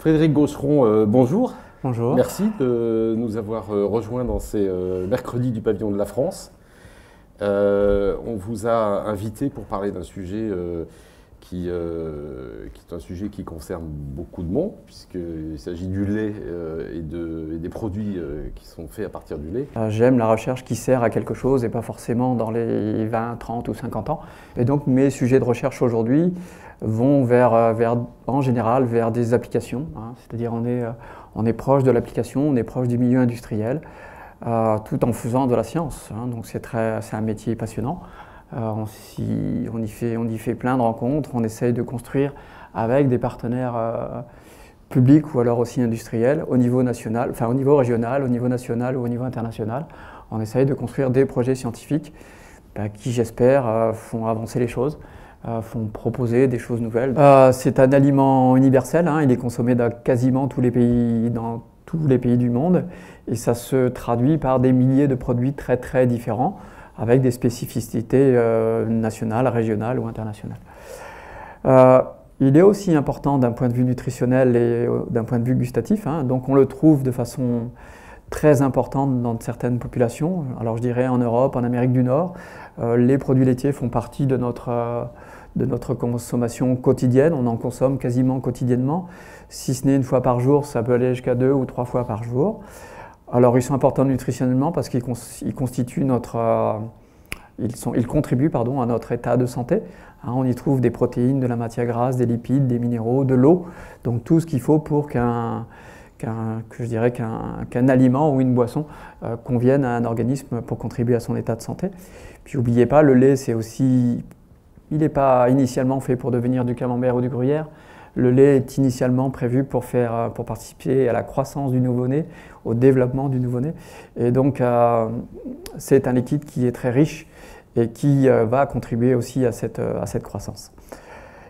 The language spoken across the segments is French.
Frédéric Gaucheron, bonjour. Bonjour. Merci de nous avoir rejoints dans ces mercredis du Pavillon de la France. On vous a invité pour parler d'un sujet qui est un sujet qui concerne beaucoup de monde, puisqu'il s'agit du lait et des produits qui sont faits à partir du lait. J'aime la recherche qui sert à quelque chose et pas forcément dans les 20, 30 ou 50 ans. Et donc mes sujets de recherche aujourd'hui vont en général vers des applications. C'est-à-dire on est proche de l'application, on est proche du milieu industriel, tout en faisant de la science. Donc c'est un métier passionnant. On y fait plein de rencontres, on essaye de construire avec des partenaires publics ou alors aussi industriels au niveau national, enfin au niveau régional, au niveau national ou au niveau international. On essaye de construire des projets scientifiques qui, j'espère, font avancer les choses, font proposer des choses nouvelles. C'est un aliment universel, il est consommé dans quasiment tous les pays du monde et ça se traduit par des milliers de produits très très différents, avec des spécificités nationales, régionales ou internationales. Il est aussi important d'un point de vue nutritionnel et d'un point de vue gustatif, donc on le trouve de façon très importante dans certaines populations. Alors je dirais en Europe, en Amérique du Nord, les produits laitiers font partie de notre consommation quotidienne, on en consomme quasiment quotidiennement, si ce n'est une fois par jour, ça peut aller jusqu'à 2 ou 3 fois par jour. Alors ils sont importants nutritionnellement parce qu'ils constituent ils contribuent à notre état de santé. On y trouve des protéines, de la matière grasse, des lipides, des minéraux, de l'eau, donc tout ce qu'il faut pour qu'un aliment ou une boisson convienne à un organisme pour contribuer à son état de santé. Puis n'oubliez pas, le lait, il n'est pas initialement fait pour devenir du camembert ou du gruyère. Le lait est initialement prévu pour participer à la croissance du nouveau-né, au développement du nouveau-né. Et donc, c'est un liquide qui est très riche et qui va contribuer aussi à cette croissance.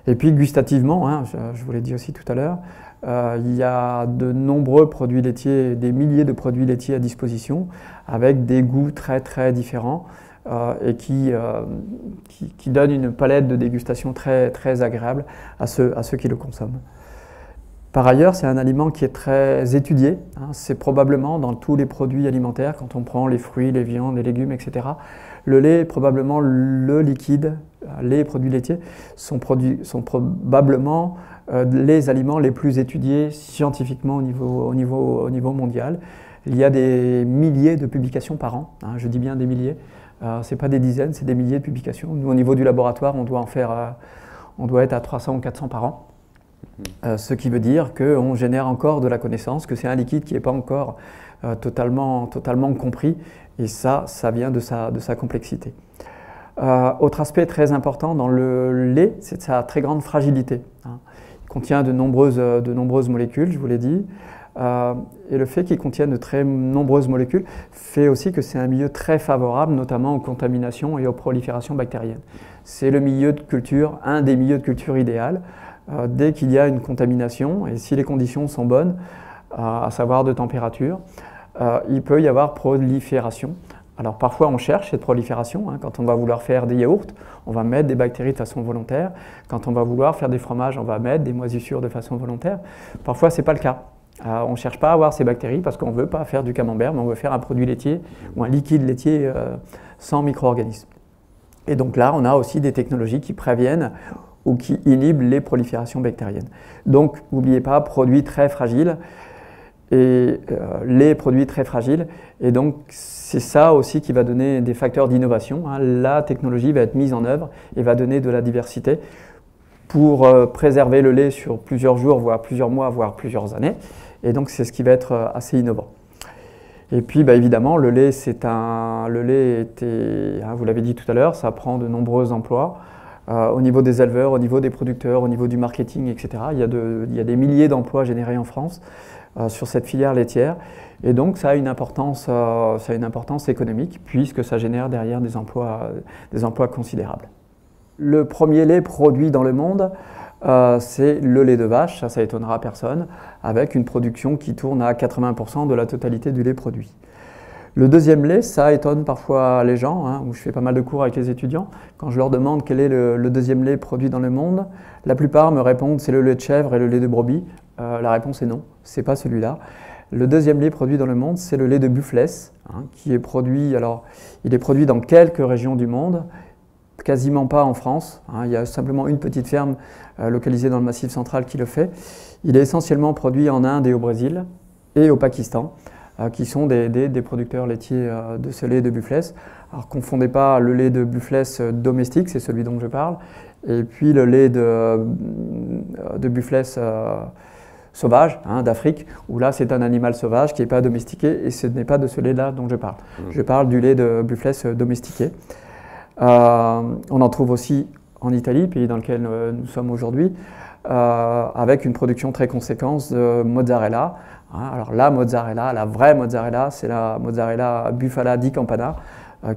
Et puis, gustativement, je vous l'ai dit aussi tout à l'heure, il y a de nombreux produits laitiers, des milliers de produits laitiers à disposition, avec des goûts très très différents. Et qui donne une palette de dégustation très, très agréable à ceux qui le consomment. Par ailleurs, c'est un aliment qui est très étudié. C'est probablement dans tous les produits alimentaires, quand on prend les fruits, les viandes, les légumes, etc. Le lait est probablement le liquide, les produits laitiers sont probablement les aliments les plus étudiés scientifiquement au niveau mondial. Il y a des milliers de publications par an, je dis bien des milliers. Ce n'est pas des dizaines, c'est des milliers de publications. Nous, au niveau du laboratoire, on doit être à 300 ou 400 par an. Ce qui veut dire qu'on génère encore de la connaissance, que c'est un liquide qui n'est pas encore totalement compris. Et ça vient de sa complexité. Autre aspect très important dans le lait, c'est sa très grande fragilité. Il contient de nombreuses molécules, je vous l'ai dit. Et le fait qu'il contienne de très nombreuses molécules fait aussi que c'est un milieu très favorable, notamment aux contaminations et aux proliférations bactériennes. C'est le milieu de culture, un des milieux de culture idéal. Dès qu'il y a une contamination, et si les conditions sont bonnes, à savoir de température, il peut y avoir prolifération. Alors parfois on cherche cette prolifération, quand on va vouloir faire des yaourts, on va mettre des bactéries de façon volontaire. Quand on va vouloir faire des fromages, on va mettre des moisissures de façon volontaire. Parfois ce n'est pas le cas. On ne cherche pas à avoir ces bactéries parce qu'on ne veut pas faire du camembert, mais on veut faire un produit laitier ou un liquide laitier sans micro-organismes. Et donc là, on a aussi des technologies qui préviennent ou qui inhibent les proliférations bactériennes. Donc, n'oubliez pas, produits très fragiles et les produits très fragiles. Et donc, c'est ça aussi qui va donner des facteurs d'innovation. La technologie va être mise en œuvre et va donner de la diversité pour préserver le lait sur plusieurs jours, voire plusieurs mois, voire plusieurs années. Et donc, c'est ce qui va être assez innovant. Et puis, évidemment, le lait, vous l'avez dit tout à l'heure, ça prend de nombreux emplois au niveau des éleveurs, au niveau des producteurs, au niveau du marketing, etc. Il y a des milliers d'emplois générés en France sur cette filière laitière. Et donc, ça a une importance économique, puisque ça génère derrière des emplois considérables. Le premier lait produit dans le monde, c'est le lait de vache, ça étonnera personne, avec une production qui tourne à 80% de la totalité du lait produit. Le deuxième lait, ça étonne parfois les gens, où je fais pas mal de cours avec les étudiants. Quand je leur demande quel est le deuxième lait produit dans le monde, la plupart me répondent c'est le lait de chèvre et le lait de brebis. La réponse est non, c'est pas celui-là. Le deuxième lait produit dans le monde, c'est le lait de Buffless, qui est produit, alors il est produit dans quelques régions du monde, quasiment pas en France. Il y a simplement une petite ferme localisée dans le Massif central qui le fait. Il est essentiellement produit en Inde et au Brésil et au Pakistan, qui sont des producteurs laitiers de ce lait de Buffless. Alors confondez pas le lait de Buffless domestique, c'est celui dont je parle, et puis le lait de Buffless sauvage, d'Afrique, où là c'est un animal sauvage qui n'est pas domestiqué, et ce n'est pas de ce lait-là dont je parle. Je parle du lait de Buffless domestiqué. On en trouve aussi en Italie, pays dans lequel nous sommes aujourd'hui, avec une production très conséquente de mozzarella. Alors la mozzarella, la vraie mozzarella, c'est la mozzarella Bufala di Campana,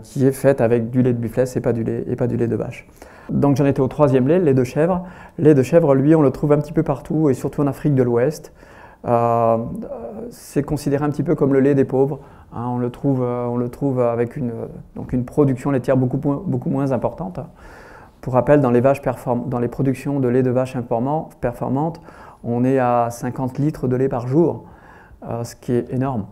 qui est faite avec du lait de Buffless et pas du lait de vache. Donc j'en étais au troisième lait, lait de chèvre. Lait de chèvre, lui, on le trouve un petit peu partout, et surtout en Afrique de l'Ouest. C'est considéré un petit peu comme le lait des pauvres. On le trouve avec une production laitière beaucoup moins importante. Pour rappel, dans les productions de lait de vache performantes, on est à 50 litres de lait par jour, ce qui est énorme.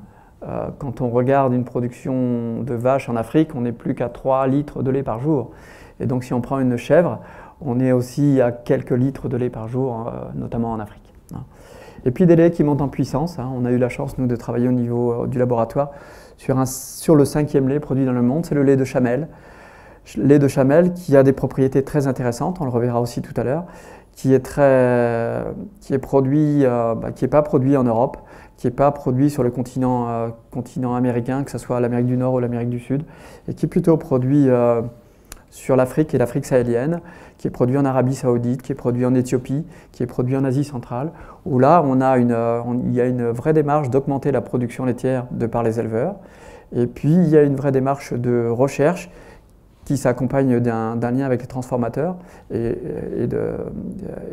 Quand on regarde une production de vache en Afrique, on n'est plus qu'à 3 litres de lait par jour. Et donc si on prend une chèvre, on est aussi à quelques litres de lait par jour, notamment en Afrique. Et puis des laits qui montent en puissance. On a eu la chance, nous, de travailler au niveau du laboratoire sur le 5e lait produit dans le monde, c'est le lait de Chamel. Lait de Chamel qui a des propriétés très intéressantes, on le reverra aussi tout à l'heure, qui n'est pas produit en Europe, qui n'est pas produit sur le continent américain, que ce soit l'Amérique du Nord ou l'Amérique du Sud, et qui est plutôt produit sur l'Afrique et l'Afrique sahélienne, qui est produit en Arabie Saoudite, qui est produit en Éthiopie, qui est produit en Asie centrale, où là il y a une vraie démarche d'augmenter la production laitière de par les éleveurs, et puis il y a une vraie démarche de recherche qui s'accompagne d'un lien avec les transformateurs, et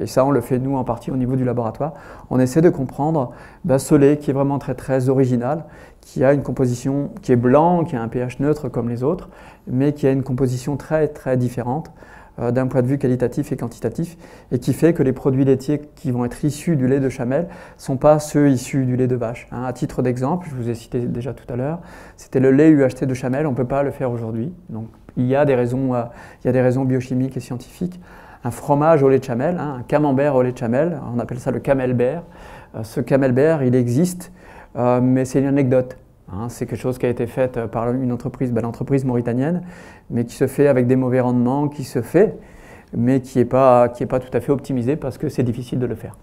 ça on le fait nous en partie au niveau du laboratoire. On essaie de comprendre ce lait qui est vraiment très très original, qui a une composition qui est blanc, qui a un pH neutre comme les autres, mais qui a une composition très très différente d'un point de vue qualitatif et quantitatif, et qui fait que les produits laitiers qui vont être issus du lait de Chamel ne sont pas ceux issus du lait de vache. À titre d'exemple, je vous ai cité déjà tout à l'heure, c'était le lait UHT de Chamel, on ne peut pas le faire aujourd'hui. Donc il y a des raisons biochimiques et scientifiques. Un fromage au lait de Chamel, un camembert au lait de Chamel, on appelle ça le camembert. Ce camembert, il existe, mais c'est une anecdote. C'est quelque chose qui a été fait par une entreprise, l'entreprise mauritanienne, mais qui se fait avec des mauvais rendements, mais qui n'est pas tout à fait optimisé parce que c'est difficile de le faire.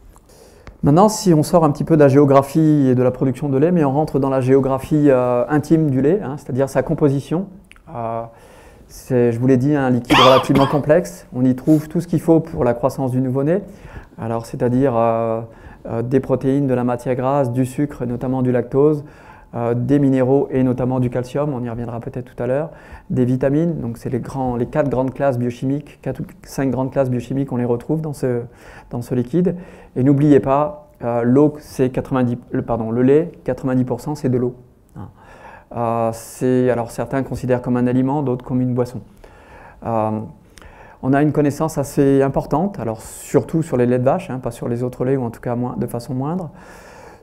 Maintenant, si on sort un petit peu de la géographie et de la production de lait, mais on rentre dans la géographie intime du lait, c'est-à-dire sa composition. C'est, je vous l'ai dit, un liquide relativement complexe. On y trouve tout ce qu'il faut pour la croissance du nouveau-né, alors c'est-à-dire des protéines, de la matière grasse, du sucre, notamment du lactose, des minéraux et notamment du calcium, on y reviendra peut-être tout à l'heure, des vitamines, donc c'est les 4 grandes classes biochimiques, 4 ou 5 grandes classes biochimiques, on les retrouve dans ce liquide. Et n'oubliez pas, le lait, 90% c'est de l'eau. Alors certains considèrent comme un aliment, d'autres comme une boisson. On a une connaissance assez importante, alors surtout sur les laits de vache, pas sur les autres laits, ou en tout cas de façon moindre.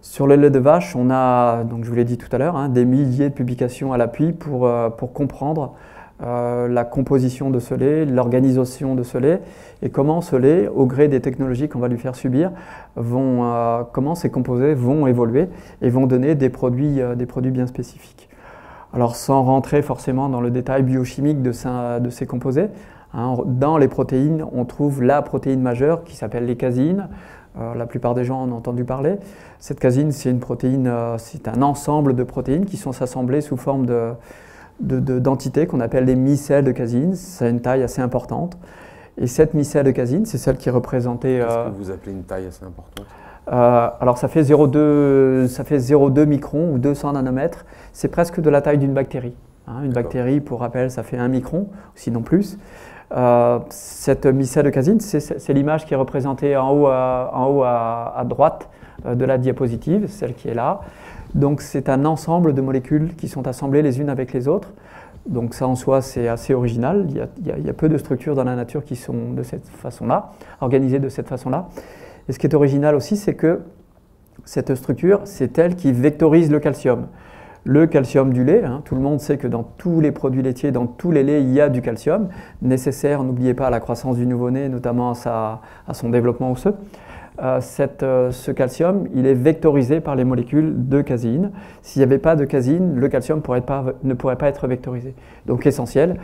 Sur les laits de vache, on a, donc je vous l'ai dit tout à l'heure, des milliers de publications à l'appui pour comprendre la composition de ce lait, l'organisation de ce lait, et comment ce lait, au gré des technologies qu'on va lui faire subir, comment ces composés vont évoluer et vont donner des produits bien spécifiques. Alors sans rentrer forcément dans le détail biochimique de ces composés, dans les protéines, on trouve la protéine majeure qui s'appelle les caséines. La plupart des gens en ont entendu parler. Cette caséine, c'est une protéine, c'est un ensemble de protéines qui sont assemblées sous forme d'entités qu'on appelle des micelles de caséine. Ça a une taille assez importante. Et cette micelle de caséine, c'est celle qui est représentée… Qu'est-ce que vous appelez une taille assez importante ? Alors ça fait 0,2 microns ou 200 nanomètres. C'est presque de la taille d'une bactérie. Une bactérie, pour rappel, ça fait 1 micron, sinon plus. Cette micelle de caséine, c'est l'image qui est représentée en haut à droite de la diapositive, celle qui est là. Donc c'est un ensemble de molécules qui sont assemblées les unes avec les autres. Donc ça en soi c'est assez original, il y a peu de structures dans la nature qui sont de cette façon-là, organisées de cette façon-là. Et ce qui est original aussi, c'est que Cette structure, c'est elle qui vectorise le calcium. Le calcium du lait, tout le monde sait que dans tous les produits laitiers, dans tous les laits, il y a du calcium, nécessaire, n'oubliez pas, à la croissance du nouveau-né, notamment à son développement osseux. Ce calcium, il est vectorisé par les molécules de caséine. S'il n'y avait pas de caséine, le calcium ne pourrait pas être vectorisé. Donc essentiel.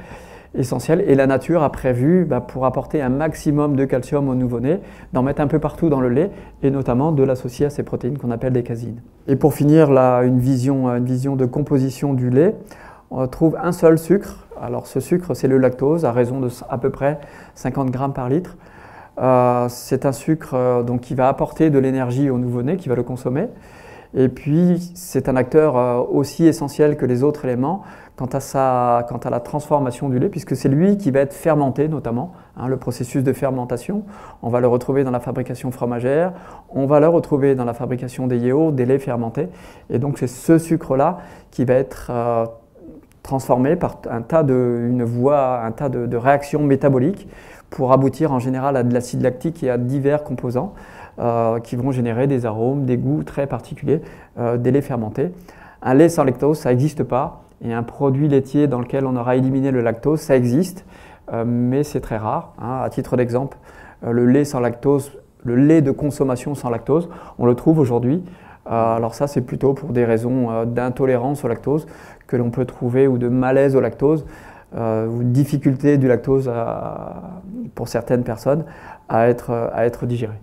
Et la nature a prévu, pour apporter un maximum de calcium au nouveau-né, d'en mettre un peu partout dans le lait et notamment de l'associer à ces protéines qu'on appelle des caséines. Et pour finir, là, une vision de composition du lait, on trouve un seul sucre. Alors ce sucre, c'est le lactose, à raison de à peu près 50 grammes par litre. C'est un sucre qui va apporter de l'énergie au nouveau-né qui va le consommer. Et puis, c'est un acteur aussi essentiel que les autres éléments quant à la transformation du lait, puisque c'est lui qui va être fermenté notamment, le processus de fermentation. On va le retrouver dans la fabrication fromagère, on va le retrouver dans la fabrication des yaourts, des laits fermentés. Et donc, c'est ce sucre-là qui va être transformé par un tas de réactions métaboliques pour aboutir en général à de l'acide lactique et à divers composants qui vont générer des arômes, des goûts très particuliers, des laits fermentés. Un lait sans lactose, ça n'existe pas, et un produit laitier dans lequel on aura éliminé le lactose, ça existe, mais c'est très rare. À titre d'exemple, le lait sans lactose, le lait de consommation sans lactose, on le trouve aujourd'hui. Alors ça, c'est plutôt pour des raisons d'intolérance au lactose que l'on peut trouver ou de malaise au lactose, ou difficulté du lactose pour certaines personnes à être digéré.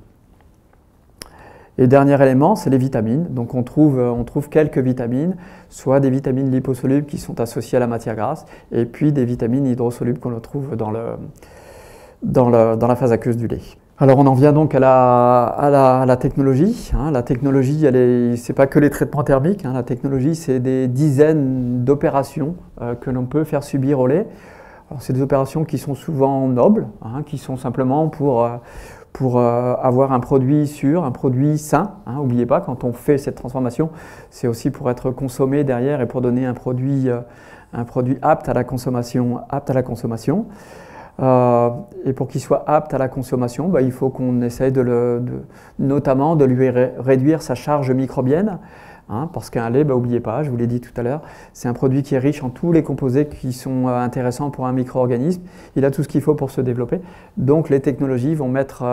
Et dernier élément, c'est les vitamines. Donc on trouve quelques vitamines, soit des vitamines liposolubles qui sont associées à la matière grasse, et puis des vitamines hydrosolubles qu'on retrouve dans la phase aqueuse du lait. Alors on en vient donc à la technologie. La technologie, c'est pas que les traitements thermiques. La technologie, c'est des dizaines d'opérations que l'on peut faire subir au lait. C'est des opérations qui sont souvent nobles, qui sont simplement pour avoir un produit sûr, un produit sain. N'oubliez pas, quand on fait cette transformation, c'est aussi pour être consommé derrière et pour donner un produit apte à la consommation. Et pour qu'il soit apte à la consommation, il faut qu'on essaye notamment de lui réduire sa charge microbienne. Parce qu'un lait, n'oubliez pas, je vous l'ai dit tout à l'heure, c'est un produit qui est riche en tous les composés qui sont intéressants pour un micro-organisme. Il a tout ce qu'il faut pour se développer. Donc les technologies vont mettre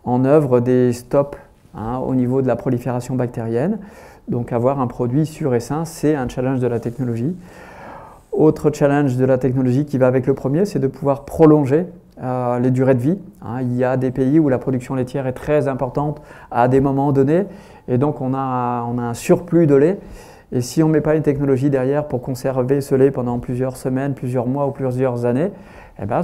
en œuvre des stops au niveau de la prolifération bactérienne. Donc avoir un produit sûr et sain, c'est un challenge de la technologie. Autre challenge de la technologie qui va avec le premier, c'est de pouvoir prolonger les durées de vie. Il y a des pays où la production laitière est très importante à des moments donnés et donc on a un surplus de lait. Et si on ne met pas une technologie derrière pour conserver ce lait pendant plusieurs semaines, plusieurs mois ou plusieurs années,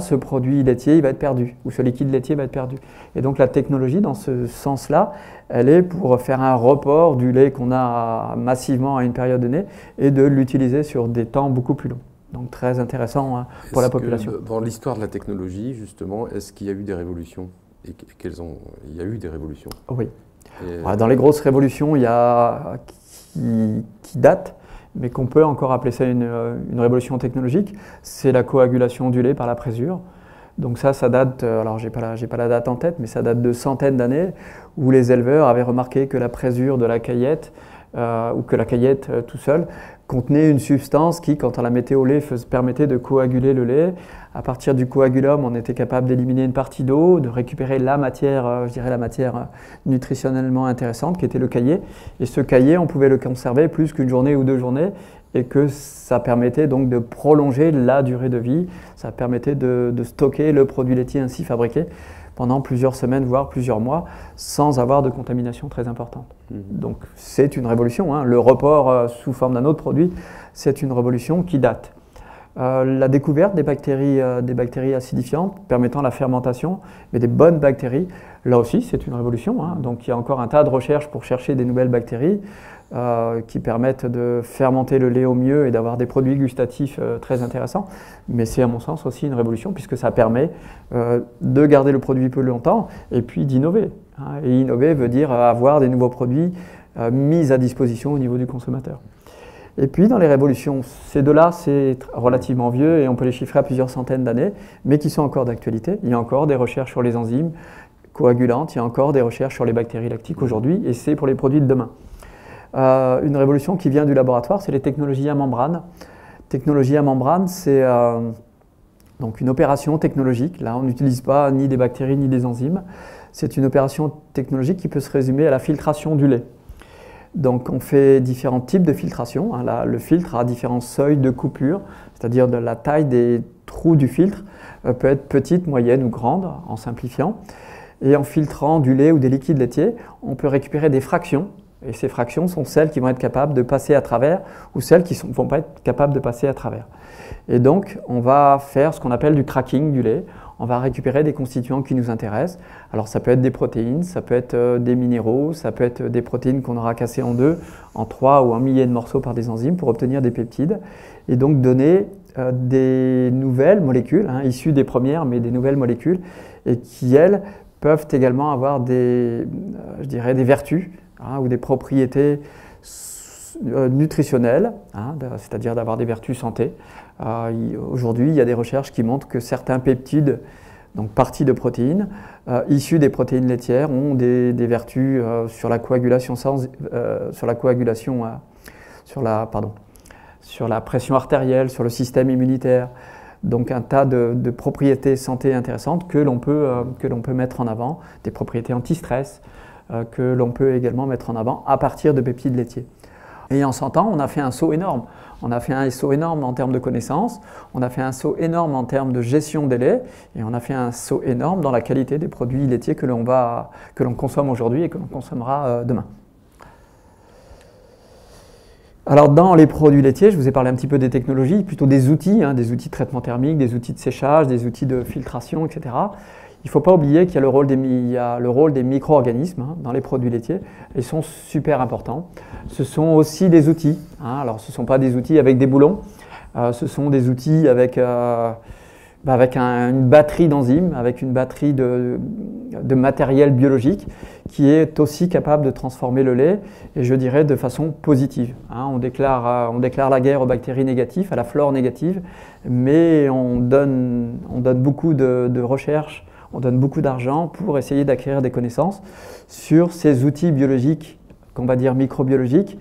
ce produit laitier il va être perdu ou ce liquide laitier va être perdu. Et donc la technologie dans ce sens-là, elle est pour faire un report du lait qu'on a massivement à une période donnée et de l'utiliser sur des temps beaucoup plus longs. Donc très intéressant pour la population. Dans l'histoire de la technologie, justement, est-ce qu'il y a eu des révolutions? Et il y a eu des révolutions? Oui. Dans les grosses révolutions, il y a qui datent, mais qu'on peut encore appeler ça une révolution technologique, c'est la coagulation du lait par la présure. Donc ça date, alors j'ai pas la date en tête, mais ça date de centaines d'années où les éleveurs avaient remarqué que la présure de la caillette ou que la caillette tout seul contenait une substance qui, quand on la mettait au lait, permettait de coaguler le lait. À partir du coagulum, on était capable d'éliminer une partie d'eau, de récupérer la matière, la matière nutritionnellement intéressante qui était le caillé. Et ce caillé, on pouvait le conserver plus qu'une journée ou 2 journées et que ça permettait donc de prolonger la durée de vie. Ça permettait de stocker le produit laitier ainsi fabriqué pendant plusieurs semaines, voire plusieurs mois, sans avoir de contamination très importante. Donc c'est une révolution. Le report sous forme d'un autre produit, c'est une révolution qui date. La découverte des bactéries acidifiantes permettant la fermentation, mais des bonnes bactéries, là aussi c'est une révolution. Donc il y a encore un tas de recherches pour chercher des nouvelles bactéries qui permettent de fermenter le lait au mieux et d'avoir des produits gustatifs très intéressants. Mais c'est à mon sens aussi une révolution puisque ça permet de garder le produit plus longtemps et puis d'innover. Et innover veut dire avoir des nouveaux produits mis à disposition au niveau du consommateur. Et puis dans les révolutions, ces deux-là, c'est relativement vieux et on peut les chiffrer à plusieurs centaines d'années, mais qui sont encore d'actualité. Il y a encore des recherches sur les enzymes coagulantes. Il y a encore des recherches sur les bactéries lactiques aujourd'hui, et c'est pour les produits de demain. Une révolution qui vient du laboratoire, c'est les technologies à membrane. Technologie à membrane, c'est donc une opération technologique. Là, on n'utilise pas ni des bactéries ni des enzymes. C'est une opération technologique qui peut se résumer à la filtration du lait. Donc, on fait différents types de filtration. Là, le filtre a différents seuils de coupure, c'est-à-dire de la taille des trous du filtre peut être petite, moyenne ou grande, en simplifiant. Et en filtrant du lait ou des liquides laitiers, on peut récupérer des fractions. Et ces fractions sont celles qui vont être capables de passer à travers ou celles qui ne vont pas être capables de passer à travers. Et donc, on va faire ce qu'on appelle du cracking du lait. On va récupérer des constituants qui nous intéressent. Alors, ça peut être des protéines, ça peut être des minéraux, ça peut être des protéines qu'on aura cassées en deux, en 3 ou 1 millier de morceaux par des enzymes pour obtenir des peptides. Et donc, donner des nouvelles molécules, issues des premières, mais des nouvelles molécules, et qui, elles, peuvent également avoir des, je dirais, des vertus, ou des propriétés nutritionnelles, c'est-à-dire d'avoir des vertus santé. Aujourd'hui, il y a des recherches qui montrent que certains peptides, donc parties de protéines, issues des protéines laitières, ont des vertus sur la coagulation, sur la pression artérielle, sur le système immunitaire. Donc un tas de propriétés santé intéressantes que l'on peut mettre en avant, des propriétés anti-stress, que l'on peut également mettre en avant à partir de peptides laitiers. Et en 100 ans, on a fait un saut énorme. On a fait un saut énorme en termes de connaissances, on a fait un saut énorme en termes de gestion des laits, et on a fait un saut énorme dans la qualité des produits laitiers que l'on consomme aujourd'hui et que l'on consommera demain. Alors dans les produits laitiers, je vous ai parlé un petit peu des technologies, plutôt des outils de traitement thermique, des outils de séchage, des outils de filtration, etc. Il ne faut pas oublier qu'il y a le rôle des micro-organismes dans les produits laitiers. Ils sont super importants. Ce sont aussi des outils. Alors ce ne sont pas des outils avec des boulons, ce sont des outils avec une batterie d'enzymes, avec une batterie de matériel biologique qui est aussi capable de transformer le lait, et je dirais de façon positive. On déclare la guerre aux bactéries négatives, à la flore négative, mais on donne beaucoup de recherches, on donne beaucoup d'argent pour essayer d'acquérir des connaissances sur ces outils biologiques, qu'on va dire microbiologiques,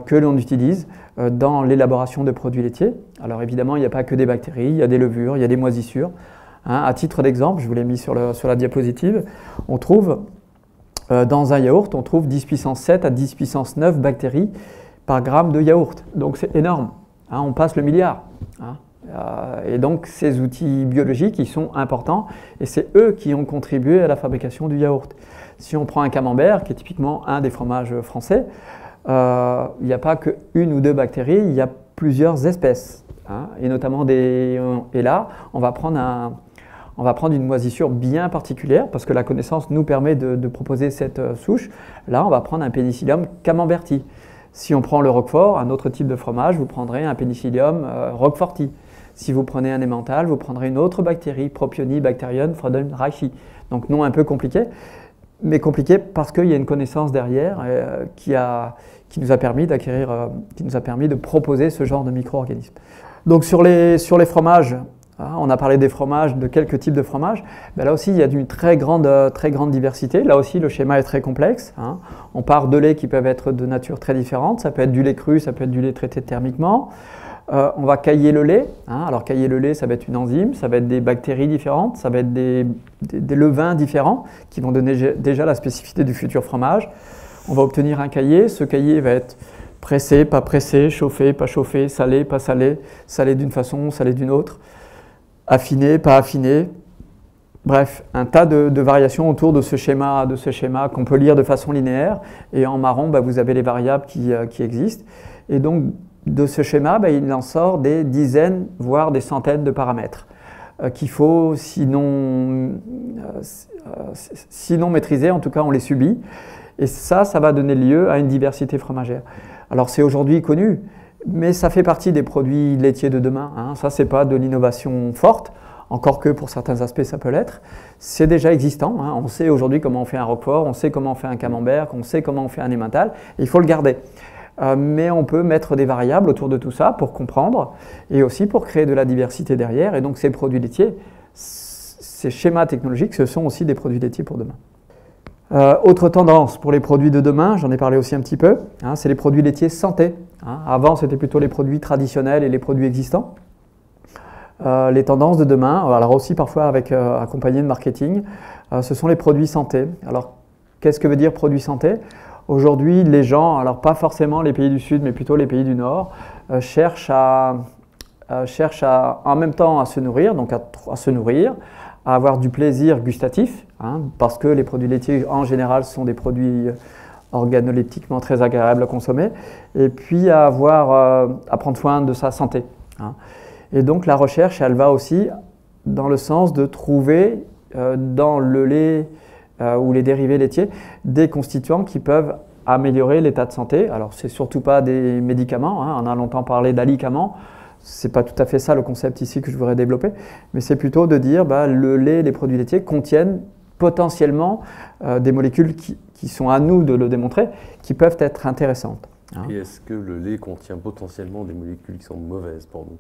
que l'on utilise dans l'élaboration de produits laitiers. Alors évidemment, il n'y a pas que des bactéries, il y a des levures, il y a des moisissures. À titre d'exemple, je vous l'ai mis sur la diapositive, on trouve dans un yaourt, on trouve 10 puissance 7 à 10 puissance 9 bactéries par gramme de yaourt. Donc c'est énorme, on passe le milliard. Et donc ces outils biologiques, ils sont importants, et c'est eux qui ont contribué à la fabrication du yaourt. Si on prend un camembert, qui est typiquement un des fromages français, il n'y a pas qu'une ou deux bactéries, il y a plusieurs espèces. Et notamment et là, on va prendre une moisissure bien particulière, parce que la connaissance nous permet de proposer cette souche. Là, on va prendre un Penicillium camemberti. Si on prend le Roquefort, un autre type de fromage, vous prendrez un Penicillium roqueforti. Si vous prenez un Emmental, vous prendrez une autre bactérie, Propionibacterium freudenreichi. Donc nom un peu compliqué, mais compliqué parce qu'il y a une connaissance derrière qui nous a permis de proposer ce genre de micro-organismes. Donc sur les fromages, on a parlé des fromages, de quelques types de fromages. Là aussi, il y a une très grande diversité. Là aussi, le schéma est très complexe. On part de laits qui peuvent être de nature très différente. Ça peut être du lait cru, ça peut être du lait traité thermiquement. On va cailler le lait. Alors cailler le lait, ça va être une enzyme, ça va être des bactéries différentes, ça va être des levains différents qui vont donner déjà la spécificité du futur fromage. On va obtenir un caillé. Ce caillé va être pressé, pas pressé, chauffé, pas chauffé, salé, pas salé, salé d'une façon, salé d'une autre, affiné, pas affiné. Bref, un tas de variations autour de ce schéma qu'on peut lire de façon linéaire. Et en marron, vous avez les variables qui existent. Et donc, de ce schéma, il en sort des dizaines, voire des centaines de paramètres qu'il faut, sinon maîtriser, en tout cas on les subit. Et ça va donner lieu à une diversité fromagère. Alors c'est aujourd'hui connu, mais ça fait partie des produits laitiers de demain. Ça, c'est pas de l'innovation forte, encore que pour certains aspects ça peut l'être. C'est déjà existant. On sait aujourd'hui comment on fait un Roquefort, on sait comment on fait un Camembert, on sait comment on fait un Emmental, et il faut le garder. Mais on peut mettre des variables autour de tout ça pour comprendre et aussi pour créer de la diversité derrière. Et donc ces produits laitiers, ces schémas technologiques, ce sont aussi des produits laitiers pour demain. Autre tendance pour les produits de demain, j'en ai parlé aussi un petit peu, hein, c'est les produits laitiers santé. Hein. Avant, c'était plutôt les produits traditionnels et les produits existants. Les tendances de demain, alors aussi parfois accompagnées de marketing, ce sont les produits santé. Alors, qu'est-ce que veut dire produits santé? Aujourd'hui, les gens, alors pas forcément les pays du Sud, mais plutôt les pays du Nord, cherchent en même temps à se nourrir, donc à se nourrir, à avoir du plaisir gustatif, hein, parce que les produits laitiers en général sont des produits organoleptiquement très agréables à consommer, et puis à prendre soin de sa santé. Hein. Et donc la recherche, elle va aussi dans le sens de trouver dans le lait ou les dérivés laitiers des constituants qui peuvent améliorer l'état de santé. Alors c'est surtout pas des médicaments, hein, on a longtemps parlé d'alicaments. Ce n'est pas tout à fait ça le concept ici que je voudrais développer, mais c'est plutôt de dire le lait, les produits laitiers contiennent potentiellement des molécules qui sont à nous de le démontrer, qui peuvent être intéressantes. Hein. Et est-ce que le lait contient potentiellement des molécules qui sont mauvaises pour nous?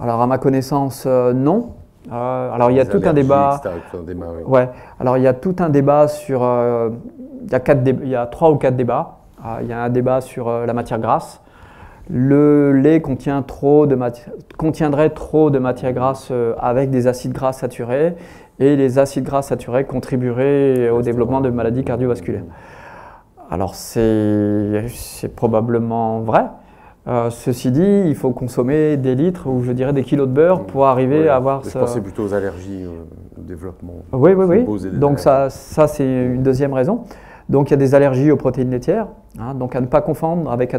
Alors à ma connaissance, non. Alors il y a tout un débat. Oui. Ouais. Alors il y a tout un débat sur. Il y a 3 ou 4 débats. Il y a un débat sur la matière grasse. Le lait contiendrait trop de matière grasse avec des acides gras saturés, et les acides gras saturés contribueraient au développement de maladies cardiovasculaires. Alors c'est probablement vrai. Ceci dit, il faut consommer des litres ou je dirais des kilos de beurre pour arriver à avoir Je pensais plutôt aux allergies, au développement. Oui. Donc ça c'est une deuxième raison. Donc il y a des allergies aux protéines laitières, hein, donc à ne pas confondre avec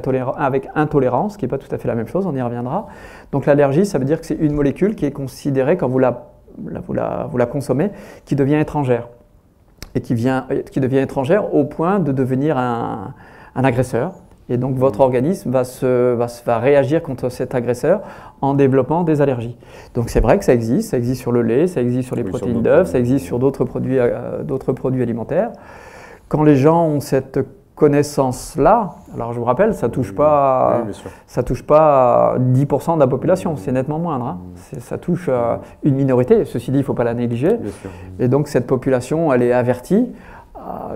intolérance, qui n'est pas tout à fait la même chose, on y reviendra. Donc l'allergie, ça veut dire que c'est une molécule qui est considérée, quand vous la consommez, qui devient étrangère. Et qui devient étrangère au point de devenir un agresseur. Et donc votre organisme va réagir contre cet agresseur en développant des allergies. Donc c'est vrai que ça existe sur le lait, ça existe sur les protéines d'œufs, ça existe sur d'autres produits alimentaires. Quand les gens ont cette connaissance-là, alors je vous rappelle, ça ne touche pas 10% de la population, c'est nettement moindre. Hein. Ça touche une minorité, ceci dit, il ne faut pas la négliger. Et donc cette population, elle est avertie,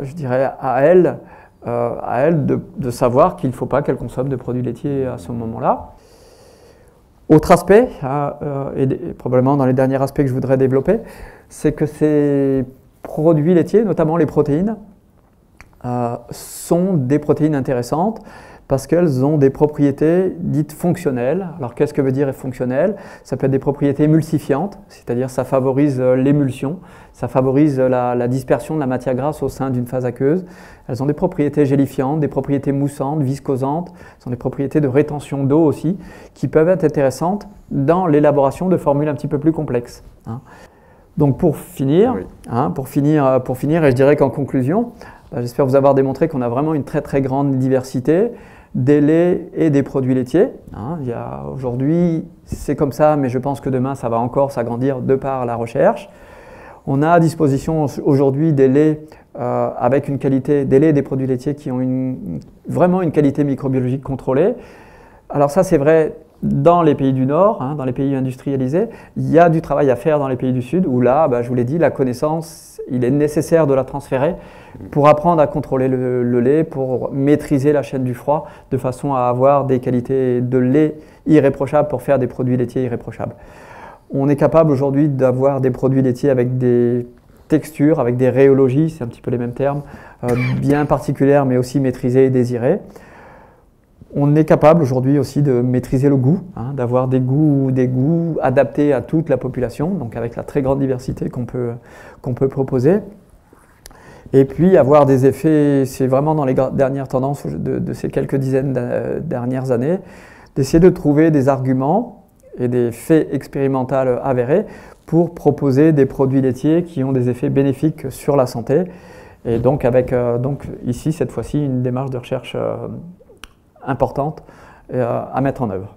je dirais à elle de savoir qu'il ne faut pas qu'elle consomme de produits laitiers à ce moment-là. Autre aspect, et probablement dans les derniers aspects que je voudrais développer, c'est que ces produits laitiers, notamment les protéines, sont des protéines intéressantes parce qu'elles ont des propriétés dites fonctionnelles. Alors qu'est-ce que veut dire fonctionnel? Ça peut être des propriétés émulsifiantes, c'est-à-dire ça favorise l'émulsion, ça favorise la dispersion de la matière grasse au sein d'une phase aqueuse. Elles ont des propriétés gélifiantes, des propriétés moussantes, viscosantes, elles ont des propriétés de rétention d'eau aussi, qui peuvent être intéressantes dans l'élaboration de formules un petit peu plus complexes. Hein. Donc pour finir, et je dirais qu'en conclusion, j'espère vous avoir démontré qu'on a vraiment une très très grande diversité des laits et des produits laitiers. Hein, aujourd'hui, c'est comme ça, mais je pense que demain, ça va encore s'agrandir de par la recherche. On a à disposition aujourd'hui des laits avec une qualité, des laits et des produits laitiers qui ont vraiment une qualité microbiologique contrôlée. Alors ça, c'est vrai dans les pays du Nord, hein, dans les pays industrialisés. Il y a du travail à faire dans les pays du Sud, où là, je vous l'ai dit, la connaissance, il est nécessaire de la transférer pour apprendre à contrôler le lait, pour maîtriser la chaîne du froid, de façon à avoir des qualités de lait irréprochables pour faire des produits laitiers irréprochables. On est capable aujourd'hui d'avoir des produits laitiers avec des textures, avec des rhéologies, c'est un petit peu les mêmes termes, bien particulières mais aussi maîtrisées et désirées. On est capable aujourd'hui aussi de maîtriser le goût, hein, d'avoir des goûts adaptés à toute la population, donc avec la très grande diversité qu'on peut proposer. Et puis avoir des effets, c'est vraiment dans les dernières tendances de ces quelques dizaines de dernières années, d'essayer de trouver des arguments et des faits expérimentaux avérés pour proposer des produits laitiers qui ont des effets bénéfiques sur la santé. Et donc avec ici, cette fois-ci, une démarche de recherche importante à mettre en œuvre.